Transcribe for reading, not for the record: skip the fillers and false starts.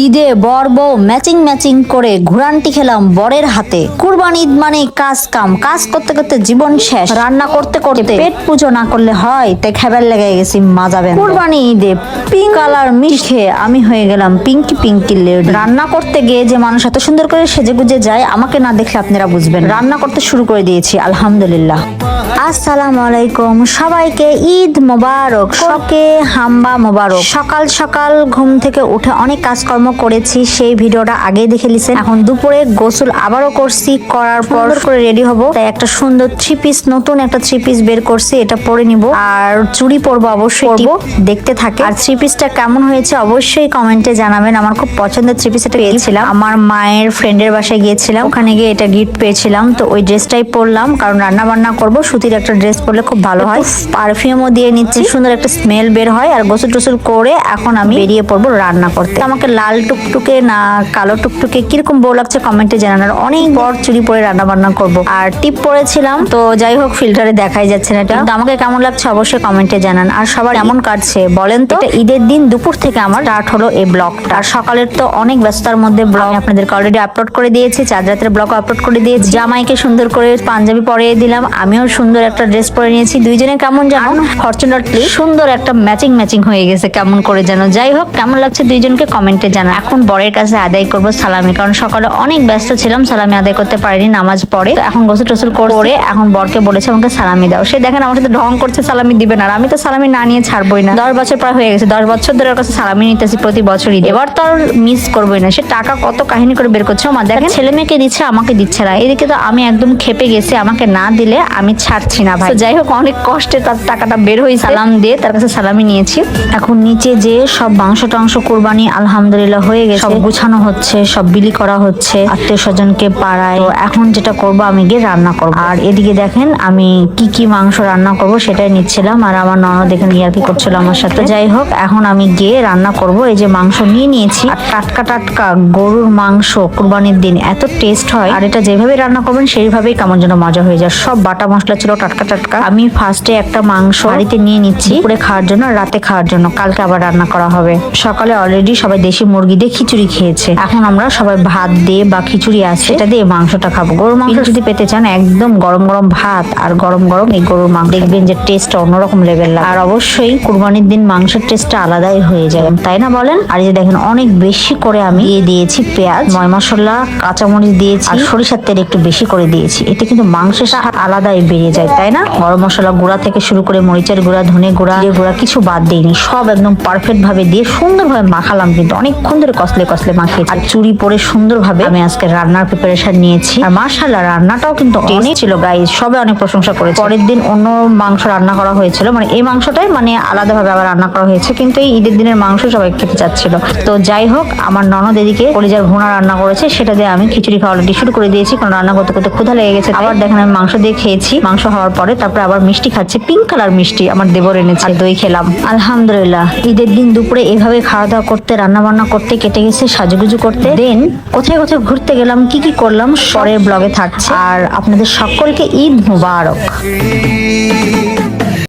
ঈদে বর বউ ম্যাচিং ম্যাচিং করে ঘুরান্টি খেলাম বরের হাতে। কুরবানি ঈদ মানে কাজ কাজ করতে করতে জীবন শেষ, রান্না করতে করতে পেট পুজো না করলে হয়, তাই খাবার লেগে গেছি মাজাবেন। কুরবানি ঈদে পিঙ্ক কালার মিশে আমি হয়ে গেলাম পিঙ্কি পিঙ্কি লেডি। রান্না করতে গিয়ে যে মানুষ এত সুন্দর করে সেজে গুজে যায়, আমাকে না দেখলে আপনারা বুঝবেন। রান্না করতে শুরু করে দিয়েছি আলহামদুলিল্লাহ। আসসালামু আলাইকুম, সবাইকে ঈদ মোবারক, সবকে হাম্বা মোবারক। সকাল সকাল ঘুম থেকে উঠে অনেক কাজকর্ম করেছি, সেই ভিডিওটা আগে দেখে লিছেন। এখন দুপুরে গোসল আবারও করছি, করার পর করে রেডি হব। তাই একটা সুন্দর থ্রি পিস, নতুন একটা থ্রি পিস বের করছি, এটা পরে নিব। আর চুড়ি পরবো, অবশ্যই দেখতে থাকে। আর থ্রি পিসটা কেমন হয়েছে অবশ্যই কমেন্টে জানাবেন। আমার খুব পছন্দের থ্রি পিস এটা পেয়েছিলাম, আমার মায়ের ফ্রেন্ডের বাসায় গিয়েছিলাম, ওখানে গিয়ে এটা গিফট পেয়েছিলাম। তো ওই ড্রেসটাই পরলাম, কারণ রান্না বান্না করবো, সুতির একটা ড্রেস পরলে খুব ভালো হয়। পারফিউমও দিয়ে নিচ্ছি, সুন্দর একটা স্মেল বের হয়। আর গোসল টোসল করে এখন আমি বেরিয়ে পড়বো রান্না করতে। আমাকে লাল টুকটুকে না কালো টুকটুকে কিরকম বউ লাগছে কমেন্টে জানানোর। অনেক বড় চুড়ি পরে রান্না বান্না করবো। আর টিপ পরেছিলাম, তো যাই হোক ফিল্টারে দেখাই যাচ্ছে না এটা, কিন্তু আমাকে কেমন লাগছে অবশ্যই কমেন্টে জানান। আর সবার কেমন কাটছে বলেন তো। এটা ঈদের দিন দুপুর থেকে আমার স্টার্ট হলো এই ব্লগটা। আর সকালের তো অনেক ব্যস্ততার মধ্যে ব্লগ আপনাদেরকে অলরেডি আপলোড করে দিয়েছি, চাঁদ রাতের ব্লগ আপলোড করে দিয়েছি। জামাইকে সুন্দর করে পাঞ্জাবি পরিয়ে দিলাম, আমিও সুন্দর একটা ড্রেস পরে নিয়েছি। দুইজনে কেমন যেন ফরচুনেটলি সুন্দর একটা ম্যাচিং ম্যাচিং হয়ে গেছে কেমন করে যেন। যাই হোক কেমন লাগছে দুইজনকে কমেন্টে জানা। এখন বরের কাছে আদায় করব সালামি, কারণ সকালে অনেক ব্যস্ত ছিলাম, সালামি আদায় করতে পারিনি নামাজ পড়ে। এখন গোসল টোসল করে এখন বরকে বলেছে আমাকে সালামি দাও। সে দেখেন আমার সাথে ঢং করছে, সালামি দিবে না। আর আমি তো সালামি না নিয়ে ছাড়বই না। 10 বছর প্রায় হয়ে গেছে, 10 বছর ধরে ওর কাছে সালামি নিতেছি প্রতি বছরই। এবার তো আর মিস করবোই না। সে টাকা কত কাহিনী করে বের করছে, মা দেখেন ছেলে মেয়েকে দিচ্ছে আমাকে দিচ্ছে না। এদিকে তো আমি একদম খেপে গেছি, আমাকে না দিলে আমি ছাড়ছি না ভাই। যাই হোক অনেক কষ্টে তার টাকাটা বের হয়ে সালাম দিয়ে তার কাছে সালামি নিয়েছি। এখন নিচে যে সব মাংস টাংস কুরবানি আলহামদুলিল্লাহ হয়ে গেছে, সব গুছানো হচ্ছে, সব বিলি করা হচ্ছে আত্মীয় স্বজনকে পাড়ায়। তো এখন যেটা করব আমি গিয়ে রান্না করব। আর এদিকে দেখেন আমি কি মাংস রান্না করব সেটাই নিচ্ছিলাম। আর আমার ননদ দেখেন ইয়ার্কি করছিল আমার সাথে। যাই হোক এখন আমি গিয়ে রান্না করব। এই যে মাংস নিয়ে নিয়েছি, আর টাটকা টাটকা গরুর মাংস কুরবানির দিন এত টেস্ট হয়। আর এটা যেভাবে রান্না করবেন সেইভাবেই কেমন যেন মজা হয়ে যায়। সব বাটা মশলা ছিল টাটকা টাটকা। আমি ফার্স্টে একটা মাংস বাড়িতে নিয়ে নিচ্ছি দুপুরে খাওয়ার জন্য, রাতে খাওয়ার জন্য, কালকে আবার রান্না করা হবে। সকালে অলরেডি সবাই দেশি মুরগি দিয়ে খিচুড়ি খেয়েছে, এখন আমরা সবাই ভাত দিয়ে বা খিচুড়ি আছে সেটা দিয়ে মাংসটা খাবো। গরুর মাংস যদি পেতে চান একদম গরম গরম ভাত আর গরম গরম এই গরুর মাংস, দেখবেন যে টেস্টটা অন্যরকম লেভেল লাগে। আর অবশ্যই কুরবানির দিন মাংসের টেস্টটা আলাদাই হয়ে যায়, তাই না বলেন? আর এই যে দেখেন অনেক বেশি করে আমি দিয়ে দিয়েছি পেঁয়াজ, ময় মশলা, কাঁচামরিচ দিয়েছি, আর সরিষার তেল একটু বেশি করে দিয়েছি। এতে কিন্তু মাংসের স্বাদ আলাদাই বেরিয়ে যায়, তাই না? গরম মশলা গুঁড়া থেকে শুরু করে মরিচের গুঁড়া, ধনে গুঁড়া, জিরে গুঁড়া কিছু বাদ দিইনি, সব একদম পারফেক্ট ভাবে দিয়ে সুন্দরভাবে মাখালাম। কিন্তু অনেকক্ষণ ধরে কসলে কসলে মাখিয়েছি। আর চুরি পরে সুন্দরভাবে আমি আজকে রান্নার প্রিপারেশন নিয়েছি। আর মাশাআল্লাহ রান্নাটাও কিন্তু অনেক ছিল গাইস, সবাই অনেক প্রশংসা করেছে। পরের দিন অন্য মাংস রান্না করা হয়েছিল, মানে এই মাংসটাই মানে আলাদাভাবে আবার রান্না করা হয়েছে, কিন্তু এই ঈদের দিনের মাংস সবাই খেতে চাচ্ছিল। তো যাই হোক আমার ননদ এদিকে কলিজার ভুনা রান্না করেছে, সেটা দিয়ে আমি খিচুড়ি খাওয়া অলরেডি শুরু করে দিয়েছি, কারণ রান্না করতে করতে ক্ষুধা লেগে গেছে। আবার দেখেন আমি মাংস দিয়ে খেয়েছি, মাংস হওয়ার পরে তারপরে আবার মিষ্টি খাচ্ছি, পিঙ্ক কালার মিষ্টি আমার দেবর এনেছে, দই খেলাম আলহামদুলিল্লাহ। ঈদের দিন দুপুরে এভাবে খাওয়া দাওয়া করতে, রান্না বান্না করতে কেটে গেছে, সাজুগুজু করতে। দেন কোথায় কোথায় ঘুরতে গেলাম, কি করলাম পরের ব্লগে থাকছে। আর আপনাদের সকলকে ঈদ মুবারক।